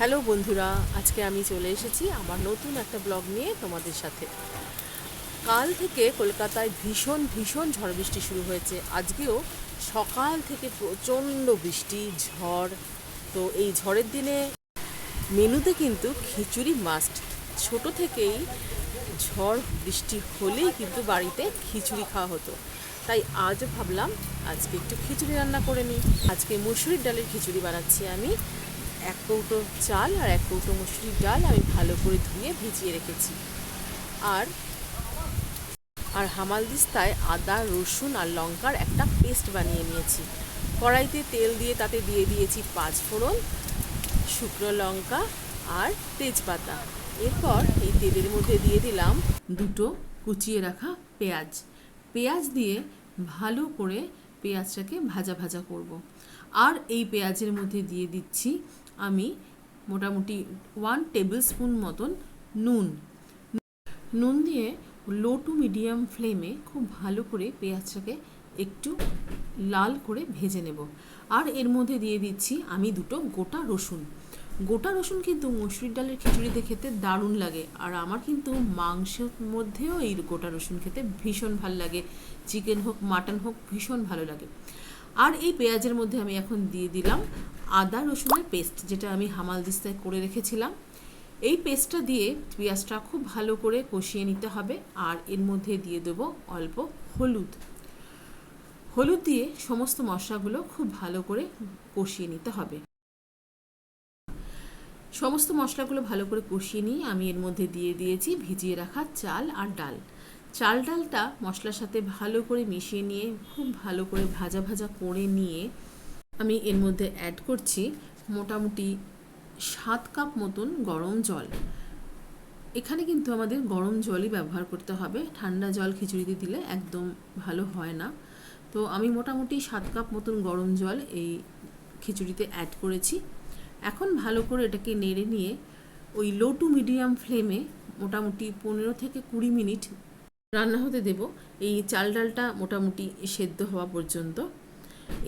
Hello বন্ধুরা, আজকে আমি চলে এসেছি আমার নতুন একটা ব্লগ নিয়ে তোমাদের সাথে। কাল থেকে কলকাতায় ভীষণ ভীষণ ঝড় বৃষ্টি শুরু হয়েছে। আজকেও সকাল থেকে প্রচণ্ড বৃষ্টি, ঝড়। তো এই ঝড়ের দিনে মেনুতে কিন্তু খিচুড়ি মাস্ট। ছোট থেকেই ঝড় বৃষ্টি হলেই কিন্তু বাড়িতে খিচুড়ি খাওয়া হতো। তাই আজও ভাবলাম আজকে একটু খিচুড়ি রান্না করে নিই। আজকে মুসুরির ডালের খিচুড়ি বানাচ্ছি আমি। 1 কৌটো চাল আর 1 কৌটো মুসুরির ডাল আমি ভালো করে ধুয়ে ভিজিয়ে রেখেছি। আর আর হামালদিস্তায় আদা, রসুন আর লঙ্কার একটা পেস্ট বানিয়ে নিয়েছি। কড়াইতে তেল দিয়ে তাতে দিয়ে দিয়েছি 5 ফোড়ন, শুকনো লঙ্কা আর তেজপাতা। এরপর এই তেলের মধ্যে দিয়ে দিলাম 2টো কুচিয়ে রাখা পেঁয়াজ। পেঁয়াজ দিয়ে ভালো করে পেঁয়াজটাকে ভাজা ভাজা করব। আর এই পেঁয়াজের মধ্যে দিয়ে দিচ্ছি আমি মোটামুটি 1 টেবিল স্পুন মতন নুন। নুন দিয়ে লো টু মিডিয়াম ফ্লেমে খুব ভালো করে পেঁয়াজটাকে একটু লাল করে ভেজে নেব। আর এর মধ্যে দিয়ে দিচ্ছি আমি 2টো গোটা রসুন। গোটা রসুন কিন্তু মসুরির ডালের খিচুড়িতে খেতে দারুণ লাগে। আর আমার কিন্তু মাংসের মধ্যেও এই গোটা রসুন খেতে ভীষণ ভালো লাগে। চিকেন হোক মাটন হোক ভীষণ ভালো লাগে। আর এই পেঁয়াজের মধ্যে আমি এখন দিয়ে দিলাম আদা রসুনের পেস্ট, যেটা আমি হামালদিস্তায় করে রেখেছিলাম। এই পেস্টটা দিয়ে পেঁয়াজটা খুব ভালো করে কষিয়ে নিতে হবে। আর এর মধ্যে দিয়ে দেবো অল্প হলুদ। হলুদ দিয়ে সমস্ত মশলাগুলো খুব ভালো করে কষিয়ে নিতে হবে। সমস্ত মশলাগুলো ভালো করে কষিয়ে নিয়ে আমি এর মধ্যে দিয়ে দিয়েছি ভিজিয়ে রাখা চাল আর ডাল। চাল ডালটা মশলার সাথে ভালো করে মিশিয়ে নিয়ে খুব ভালো করে ভাজা ভাজা করে নিয়ে আমি এর মধ্যে অ্যাড করছি মোটামুটি 7 কাপ মতন গরম জল। এখানে কিন্তু আমাদের গরম জলই ব্যবহার করতে হবে, ঠান্ডা জল খিচুড়িতে দিলে একদম ভালো হয় না। তো আমি মোটামুটি 7 কাপ মতন গরম জল এই খিচুড়িতে অ্যাড করেছি। এখন ভালো করে এটাকে নেড়ে নিয়ে ওই লো টু মিডিয়াম ফ্লেমে মোটামুটি 15 থেকে 20 মিনিট রান্না হতে দেব, এই চাল ডালটা মোটামুটি সেদ্ধ হওয়া পর্যন্ত।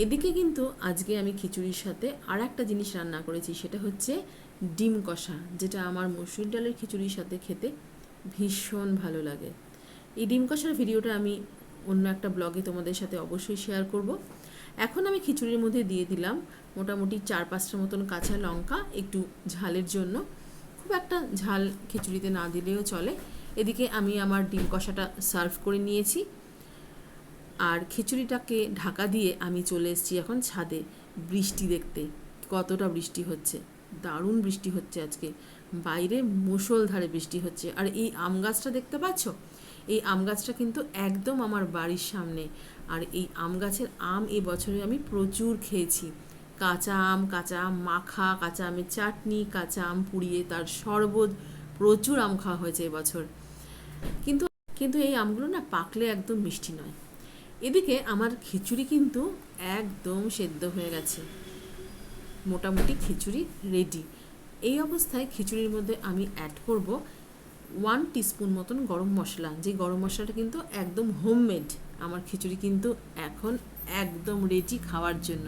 এদিকে কিন্তু আজকে আমি খিচুড়ির সাথে আর একটা জিনিস রান্না করেছি, সেটা হচ্ছে ডিম কষা, যেটা আমার মসুর ডালের খিচুড়ির সাথে খেতে ভীষণ ভালো লাগে। এই ডিম কষার ভিডিওটা আমি অন্য একটা ব্লগে তোমাদের সাথে অবশ্যই শেয়ার করব। এখন আমি খিচুড়ির মধ্যে দিয়ে দিলাম মোটামুটি 4-5টা মতন কাঁচা লঙ্কা, একটু ঝালের জন্য। খুব একটা ঝাল খিচুড়িতে না দিলেও চলে। এদিকে আমি আমার ডিম কষাটা সার্ভ করে নিয়েছি। আর খিচুড়িটাকে ঢাকা দিয়ে আমি চলে এসেছি এখন ছাদে বৃষ্টি দেখতে। কতটা বৃষ্টি হচ্ছে, দারুণ বৃষ্টি হচ্ছে আজকে। বাইরে মুষলধারে বৃষ্টি হচ্ছে। আর এই আম গাছটা দেখতে পাচ্ছ, এই আম গাছটা কিন্তু একদম আমার বাড়ির সামনে। আর এই আম গাছের আম এই বছরে আমি প্রচুর খেয়েছি। কাঁচা আম মাখা, কাঁচা আমের চাটনি, কাঁচা আম পুড়িয়ে তার শরবত, প্রচুর আম খাওয়া হয়েছে এবছর। কিন্তু কিন্তু এই আমগুলো না পাকলে একদম মিষ্টি নয়। এদিকে আমার খিচুড়ি কিন্তু একদম সেদ্ধ হয়ে গেছে, মোটামুটি খিচুড়ি রেডি। এই অবস্থায় খিচুড়ির মধ্যে আমি অ্যাড করব 1 টিস্পুন মতন গরম মশলা, যে গরম মশলাটা কিন্তু একদম হোমমেড। আমার খিচুড়ি কিন্তু এখন একদম রেডি খাওয়ার জন্য।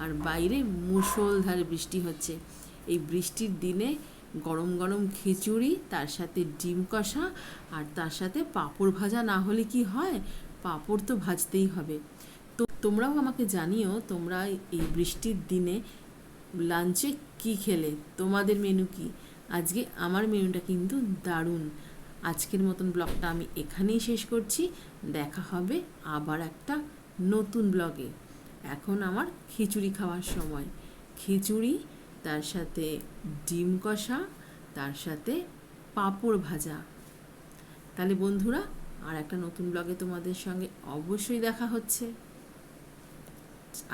আর বাইরে মুষলধারে বৃষ্টি হচ্ছে। এই বৃষ্টির দিনে গরম গরম খিচুড়ি, তার সাথে ডিম কষা, আর তার সাথে পাঁপড় ভাজা না হলে কি হয়, পাঁপড় তো ভাজতেই হবে। তো তোমরাও আমাকে জানিও তোমরা এই বৃষ্টির দিনে লাঞ্চে কি খেলে, তোমাদের মেনু কি। আজকে আমার মেনুটা কিন্তু দারুণ। আজকের মতন ব্লগটা আমি এখানেই শেষ করছি। দেখা হবে আবার একটা নতুন ব্লগে। এখন আমার খিচুড়ি খাওয়ার সময়। খিচুড়ি, তার সাথে ডিম কষা, তার সাথে পাঁপড় ভাজা। তাহলে বন্ধুরা, আর একটা নতুন ব্লগে তোমাদের সঙ্গে অবশ্যই দেখা হচ্ছে।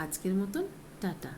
আজকের মতন টাটা।